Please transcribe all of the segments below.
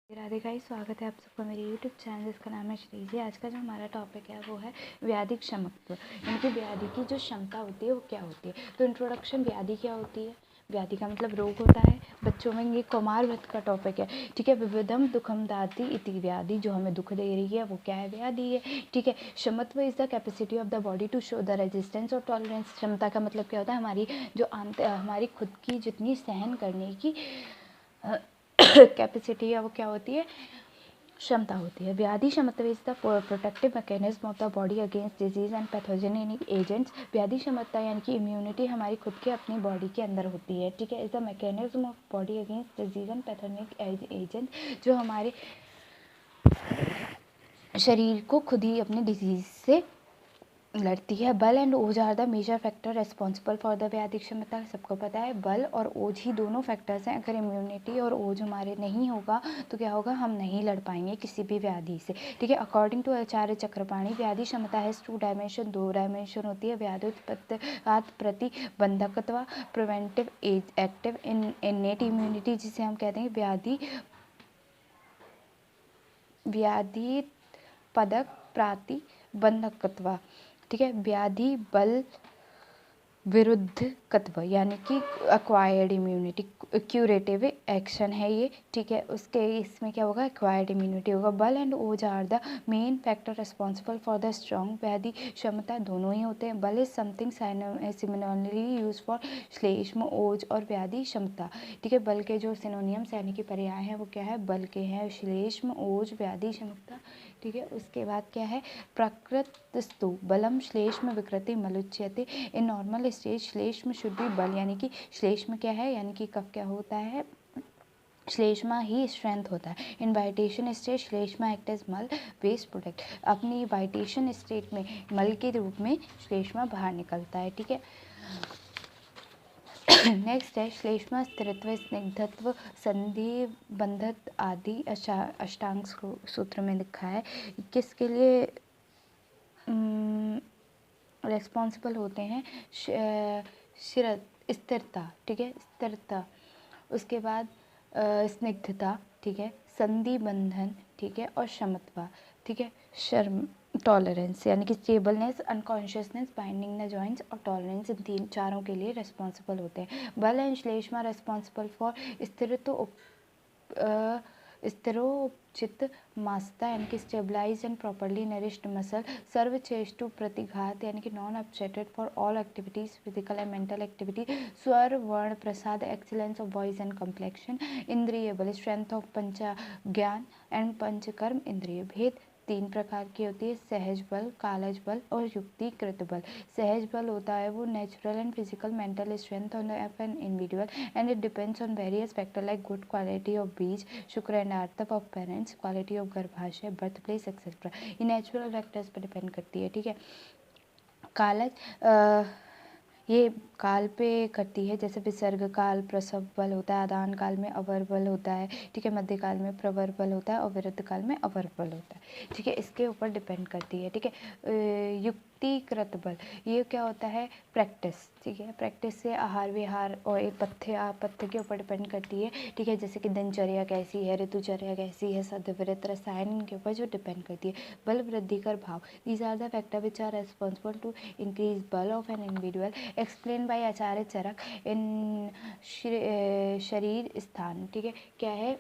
Radhe guys, स्वागत है आप सबका मेरे यूट्यूब चैनल जिसका नाम है श्रीजी। आज का जो हमारा टॉपिक है वो है व्याधि क्षमत्व, यानी कि व्याधि की जो क्षमता होती है वो क्या होती है। तो इंट्रोडक्शन, व्याधि क्या होती है। व्याधि का मतलब रोग होता है। बच्चों में ये कुमार व्रत का टॉपिक है, ठीक है। विविधम दुखम दाति इति व्याधि, जो हमें दुख दे रही है वो क्या है, व्याधि है, ठीक है। क्षमत्व is the capacity of the body to show the resistance और टॉलरेंस। क्षमता का मतलब क्या होता है, हमारी जो हमारी खुद की जितनी सहन करने की कैपेसिटी है वो क्या होती है, क्षमता होती है। व्याधि क्षमता is the protective mechanism of the body against disease and pathogenic agents. व्याधि क्षमता यानी कि इम्यूनिटी हमारी खुद के अपनी बॉडी के अंदर होती है, ठीक है। Is the mechanism of body against disease and pathogenic agent, जो हमारे शरीर को खुद ही अपने डिजीज से लड़ती है। बल एंड ओज are the major factor responsible for the व्याधि क्षमता। सबको पता है बल और ओज ही दोनों फैक्टर्स हैं। अगर इम्यूनिटी और ओज हमारे नहीं होगा तो क्या होगा, हम नहीं लड़ पाएंगे किसी भी व्याधि से, ठीक है। अकॉर्डिंग टू आचार्य चक्रपाणी, व्याधि क्षमता है 2 डायमेंशन, 2 डायमेंशन होती है। व्याधोत्पात प्रतिबंधकत्व, प्रिवेंटिव एक्टिव इनेट इम्यूनिटी, जिसे हम कहते हैं व्याधि पदक प्रतिबंधकत्व, ठीक है। व्याधि बल विरुद्धकत्व यानी कि एक्वायर्ड इम्यूनिटी, क्यूरेटिव एक्शन है ये, ठीक है। उसके इसमें क्या होगा, एक्वायर्ड इम्यूनिटी होगा। बल एंड ओज are the main factor responsible for the strong. व्याधि क्षमता दोनों ही होते हैं। बल is something similarly use for श्लेष्म, ओज और व्याधि क्षमता, ठीक है। बल के जो सिनोनियम्स यानी कि पर्याय हैं वो क्या है, बल के हैं श्लेष्म, ओज, व्याधि क्षमता, ठीक है। उसके बाद क्या है, प्रकृतस्तु बलम श्लेष्म विकृति मलुच्यते। इन नॉर्मल स्टेज श्लेष्म शुड बी बल, यानी कि श्लेष्म क्या है, यानी कि कब क्या होता है, श्लेष्मा ही स्ट्रेंथ होता है। इन वाइटेशन स्टेट श्लेष्मा एक्ट एज मल वेस्ट प्रोडक्ट। अपनी वाइटेशन स्टेट में मल के रूप में श्लेष्मा बाहर निकलता है, ठीक है। नेक्स्ट है श्लेष्मा स्थिरत्व, स्निग्धत्व, संधि बंधत आदि अष्टांग सूत्र में लिखा है। किसके लिए रेस्पॉन्सिबल होते हैं, स्थिरता, ठीक है, स्थिरता। उसके बाद स्निग्धता, ठीक है, संधि बंधन, ठीक है, और क्षमत्वा, ठीक है। शर्म, टॉलरेंस यानी कि stableness, unconsciousness, binding the joints और टॉलरेंस, इन तीन चारों के लिए रेस्पॉन्सिबल होते हैं। बल एंड श्लेष्मा रेस्पॉन्सिबल फॉर स्थिरोचित मास्ता यानी कि stabilize and properly nourished muscle. सर्वचेष्टु प्रतिघात यानी कि non upsetted for all activities, physical and mental activity. स्वर वर्ण प्रसाद, excellence of voice and complexion. इंद्रिय बल, स्ट्रेंथ ऑफ पंच ज्ञान एंड पंचकर्म इंद्रिय। भेद 3 प्रकार की होती है, सहज बल, कालज बल और युक्तिकृत बल। सहज बल होता है वो natural and physical mental strength of an individual and it depends on various factor like good quality of बीज, शुक्र एंड आर्तव ऑफ पेरेंट्स, क्वालिटी ऑफ गर्भाशय, बर्थ प्लेस एक्सेट्रा। ये नेचुरल फैक्टर्स पर डिपेंड करती है, ठीक है। कालज ये काल पे करती है, जैसे विसर्ग काल प्रसव बल होता है, आदान काल में अवर बल होता है, ठीक है, मध्य काल में प्रवर बल होता है और विरुद्ध काल में अवर बल होता है, ठीक है। इसके ऊपर डिपेंड करती है, ठीक है। युक्तिकृत बल, ये क्या होता है, प्रैक्टिस, ठीक है। प्रैक्टिस से आहार विहार और एक पथ्य के ऊपर डिपेंड करती है, ठीक है। जैसे कि दिनचर्या कैसी है, ऋतुचर्या कैसी है, सदव्रत, रसायन के ऊपर जो डिपेंड करती है। बल वृद्धि कर भाव, these are the factor which are responsible to increase बल of an individual, explain by आचार्य चरक इन शरीर स्थान, ठीक है। क्या है,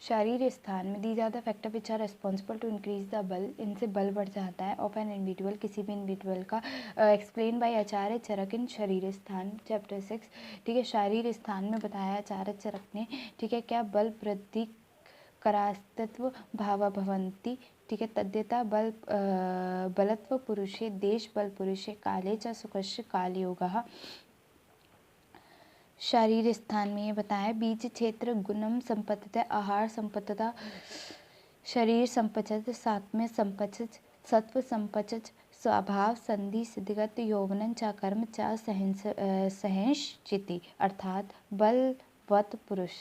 शरीर स्थान में these are the factor which are responsible to increase the बल, इनसे बल बढ़ जाता है ऑफ एन इंडिविजुअल, किसी भी इंडिविजुअल का। एक्सप्लेन बाय आचार्य चरक इन शरीर स्थान, चैप्टर 6, ठीक है। शरीर स्थान में बताया आचार्य चरक ने, ठीक है, क्या बल वृद्धि करास्तत्व भावा भवन्ति, ठीक है। तद्यता बलत्व पुरुषे देश बल पुरुषे काले च सुखस्य कालयोगः। शरीर स्थान में ये बताया, बीज क्षेत्र गुणम संपत्ति, आहार संपत्ता, शरीर संपचत, सात्म्य संपचत, सत्व संपचत, स्वभाव संधि सिद्धिगत, यौवनन चा कर्म चा सहंस चिति, अर्थात बलवत पुरुष,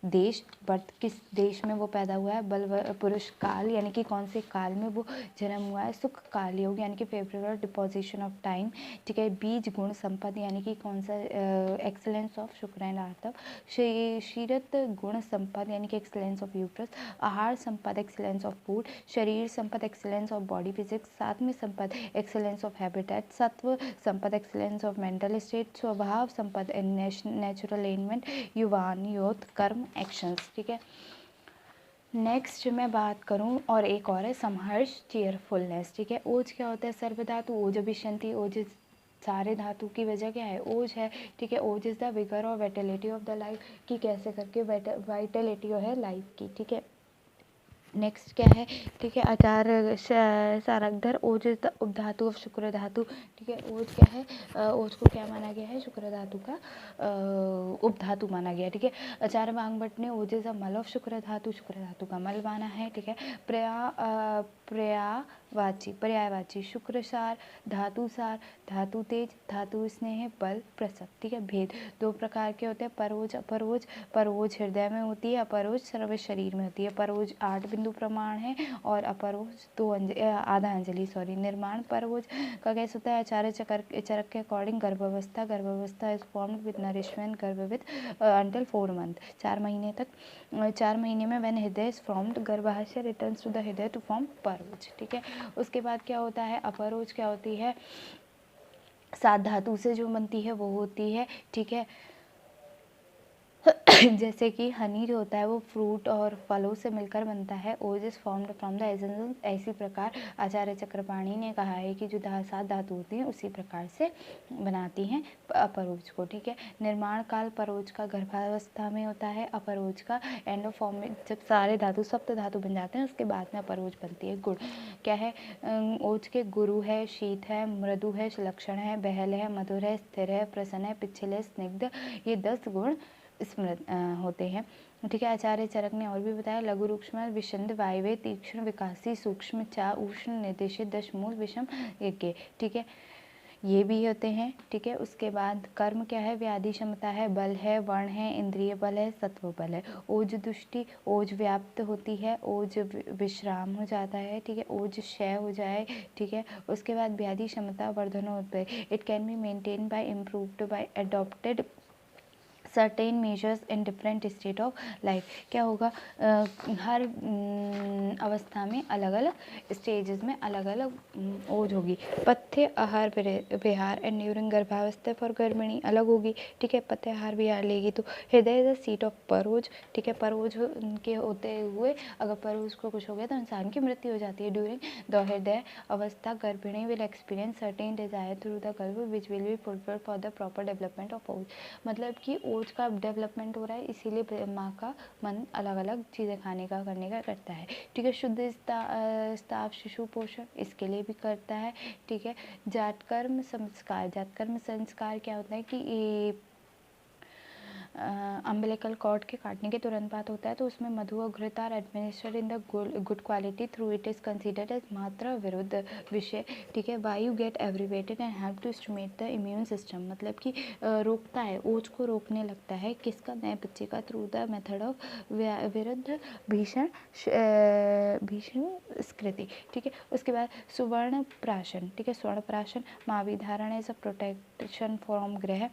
देश, बर्थ किस देश में वो पैदा हुआ है, बल पुरुष काल यानी कि कौन से काल में वो जन्म हुआ है, सुख काल योग यानी कि फेवरेबल डिपोजिशन ऑफ टाइम, ठीक है। बीज गुण संपद यानी कि कौन सा, एक्सेलेंस ऑफ शुक्र एंड आर्तव, शीरत गुण संपद यानी कि एक्सेलेंस ऑफ यूट्रस, आहार संपद एक्सेलेंस ऑफ फूड, शरीर संपद एक्सेलेंस ऑफ बॉडी फिजिक्स, सात्विक संपद एक्सेलेंस ऑफ हैबिटेट, सत्व संपद एक्सेलेंस ऑफ मेंटल स्टेट, स्वभाव संपद नेचुरल एलिमेंट, युवान यूथ कर्म एक्शंस, ठीक है। नेक्स्ट मैं बात करूं और एक और है समहर्ष चीयरफुलनेस, ठीक है। ओज क्या होता है, सर्वधातु ओज अभिशंति, ओज सारे धातु की वजह क्या है, ओज है, ठीक है। ओज इज द विगर और वाइटलिटी ऑफ द लाइफ, कि कैसे करके वाइटलिटी है लाइफ की, ठीक है। नेक्स्ट क्या है, ठीक है, आचार सारकधर, ओज इज द उपधातु ऑफ शुक्र धातु, ठीक है। ओज क्या है, ओज को क्या माना गया है, शुक्र धातु का उपधातु माना गया, ठीक है। आचार्य वांगभट्ट ने ओज इज अ मल ऑफ शुक्र धातु का मल माना है, ठीक है। पर्यायवाची शुक्रसार, धातुसार, धातु तेज, धातु स्नेह, बल प्रसव, ठीक है। भेद दो प्रकार के होते हैं, परोज अपरोज, परोज हृदय में होती है, अपरोज सर्व शरीर में होती है। परोज 8 बिंदु प्रमाण है और अपरोज आधा अंजलि सॉरी। निर्माण परोज का कैसे होता है, आचार्य चरक के अकॉर्डिंग गर्भावस्था इज फॉर्म्ड विद नरिशमेंट गर्भ अंटिल 4 मंथ, 4 महीने तक, 4 महीने में व्हेन हृदय इज फॉर्म्ड गर्भाशय रिटर्न्स टू द हृदय टू फॉर्म परोज, ठीक है। उसके बाद क्या होता है, अपरोज क्या होती है, 7 धातु से जो बनती है वो होती है, ठीक है। जैसे कि हनी जो होता है वो फ्रूट और फलों से मिलकर बनता है, ओज is formed from the essence, ऐसी प्रकार आचार्य चक्रपाणी ने कहा है कि जो 7 धातु होती हैं उसी प्रकार से बनाती हैं अपरोज को, ठीक है। निर्माण काल परोज का गर्भावस्था में होता है, अपरोज का एंड फॉर्म में, जब सारे धातु सप्त धातु बन जाते हैं उसके बाद में अपरोज बनती है। गुण क्या है, ओज के गुरु है, शीत है, मृदु है, लक्षण है, बहल है, मधुर है, स्थिर है, प्रसन्न है, पिछल है, स्निग्ध, ये 10 गुण स्मृत होते हैं, ठीक है। आचार्य चरक ने और भी बताया, लघु रूक्ष्म विशंद वायव्य तीक्ष्ण विकासी सूक्ष्म चा उष्ण निर्देशित दशमूल विषम यज्ञ, ठीक है, ये भी होते हैं, ठीक है। उसके बाद कर्म क्या है, व्याधि क्षमता है, बल है, वर्ण है, इंद्रिय बल है, सत्व बल है। ओज दुष्टि, ओज व्याप्त होती है, ओज विश्राम हो जाता है, ठीक है, ओज क्षय हो जाए, ठीक है। उसके बाद व्याधि क्षमता वर्धन होता है, it can be maintain by improved by adopted certain measures in different state of life, क्या होगा, हर अवस्था में अलग अलग स्टेजेस में अलग अलग ओज होगी। पथ्य आहार विहार एंड ड्यूरिंग गर्भावस्था फॉर गर्भिणी अलग होगी, ठीक है। पथ्य आहार विहार लेगी तो हृदय इज द सीट ऑफ परोज, ठीक है। परोज के होते हुए अगर परोज को कुछ हो गया तो इंसान की मृत्यु हो जाती है। ड्यूरिंग द हृदय अवस्था गर्भिणी will experience certain desire through the गर्भ which will be fulfilled for the proper development of ओज, मतलब कि ओज का डेवलपमेंट हो रहा है इसीलिए माँ का मन अलग अलग चीज़ें खाने का करने का करता है, ठीक है। शुद्ध स्ताव शिशु पोषण इसके लिए भी करता है, ठीक है। जातकर्म संस्कार क्या होता है कि अम्बिलिकल कॉर्ड के काटने के तुरंत बाद होता है, तो उसमें मधु और घृत are administered in the good quality through it is considered as मात्रा विरुद्ध विषय, ठीक है। वायु get abbreviated and help to stimulate the immune system, मतलब कि रोकता है, ओज को रोकने लगता है, किसका, नए बच्चे का, थ्रू द मेथड ऑफ विरुद्ध भीषण स्कृति, ठीक है। उसके बाद सुवर्ण प्राशन, ठीक है, स्वर्ण प्राशन मावी धारण एज अ प्रोटेक्शन फ्रॉम ग्रह,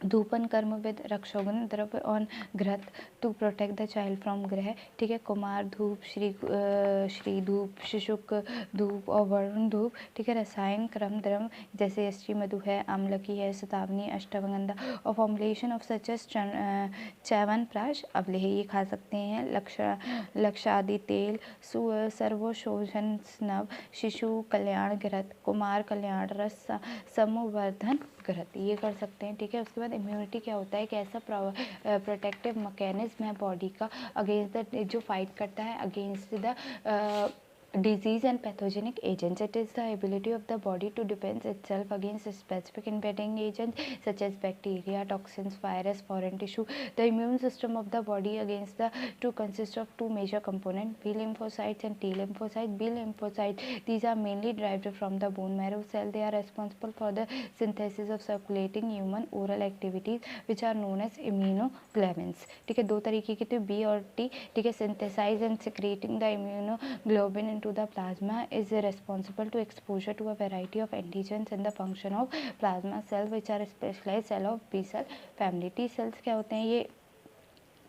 धूपन कर्म विद रक्षोगन द्रव्य ऑन घृत to protect the child from ग्रह, ठीक है। कुमार धूप, श्री धूप, शिशुक धूप और वरुण धूप, ठीक है। रसायन क्रम द्रव्य जैसे श्री मधु है, आम्लकी है, शतावनी, अष्टगंधा और formulation of such as chyawanprash अवलेह, ये खा सकते हैं। लक्षादि तेल, सर्वोशोषण स्नव, शिशु कल्याण घृत, कुमार कल्याण रस, समवर्धन घृत, ये कर सकते हैं, ठीक है। उसके बाद इम्यूनिटी क्या होता है, कैसा प्रोटेक्टिव मैकेनिज्म है बॉडी का अगेंस्ट द, जो फाइट करता है against the disease and pathogenic agents. It is the ability of the body to defend itself against specific invading agents such as bacteria, toxins, virus, foreign tissue. The immune system of the body against the two consists of two major components, B lymphocytes and T lymphocytes. B lymphocytes, these are mainly derived from the bone marrow cell. They are responsible for the synthesis of circulating human oral activities which are known as immunoglobulins. ठीक है, दो तरीके के थे B और T. ठीक है, synthesize and secreting the immunoglobulin into the plasma is responsible to exposure to a variety of antigens and the function of plasma cells which are specialized cell of B cell family. T cells क्या होते हैं, ये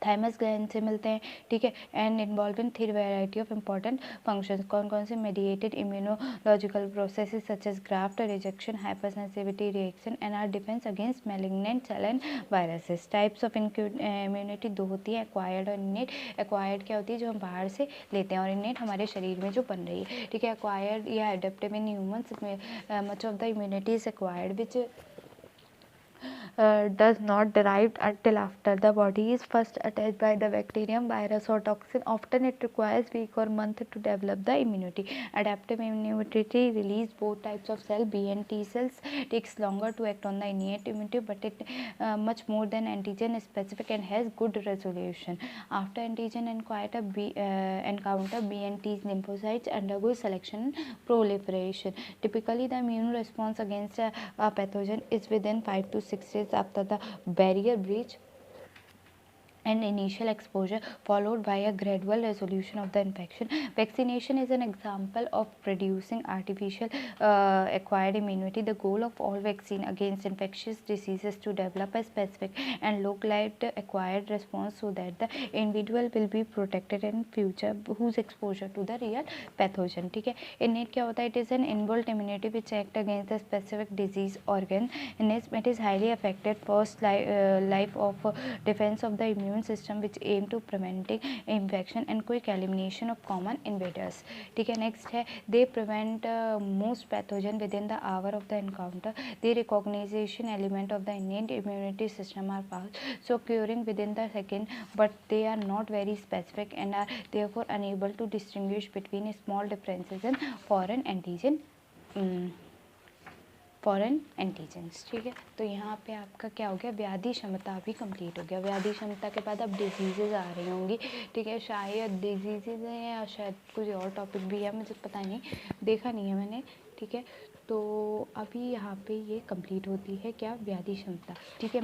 thymus gland से मिलते हैं. ठीक है, and involve in 3 variety of important functions. कौन कौन से? Mediated immunological processes such as graft rejection, hyper sensitivity reaction and are defence against malignant cell and viruses. Types of immunity दो होती है, एक्वायर्ड और इनेट. एक्वायर्ड क्या होती है? जो हम बाहर से लेते हैं, और इनेट हमारे शरीर में जो बन रही है. ठीक है, एक्वायर्ड या एडेप्टिव इन ह्यूमंस में much of the immunity is acquired which does not derived until after the body is first attacked by the bacterium, virus or toxin. Often it requires week or month to develop the immunity. Adaptive immunity release both types of cell, B and T cells. Takes longer to act on the innate immunity, but it much more than antigen specific and has good resolution. After antigen encounter, B and T lymphocytes undergo selection and proliferation. Typically, the immune response against a pathogen is within 5 to 6 days after the barrier breach and initial exposure, followed by a gradual resolution of the infection. Vaccination is an example of producing artificial acquired immunity. The goal of all vaccine against infectious diseases to develop a specific and localized acquired response so that the individual will be protected in future whose exposure to the real pathogen. ठीक है, innate क्या होता है? It is an inbuilt immunity which act against the specific disease organ. It is highly effective first life of defense of the immune system which aim to preventing infection and quick elimination of common invaders. ठीक है, next है they prevent most pathogen within the hour of the encounter. The recognition element of the innate immunity system are fast, so curing within the second, but they are not very specific and are therefore unable to distinguish between small differences in foreign antigen. Foreign antigens. ठीक है, तो यहाँ पे आपका क्या हो गया? व्याधि क्षमता भी कंप्लीट हो गया. व्याधि क्षमता के बाद अब डिजीजेज आ रही होंगी. ठीक है, शायद डिजीजेज हैं या शायद कुछ और टॉपिक भी है, मुझे पता नहीं, देखा नहीं है मैंने. ठीक है, तो अभी यहाँ पे ये कंप्लीट होती है क्या? व्याधि क्षमता. ठीक है.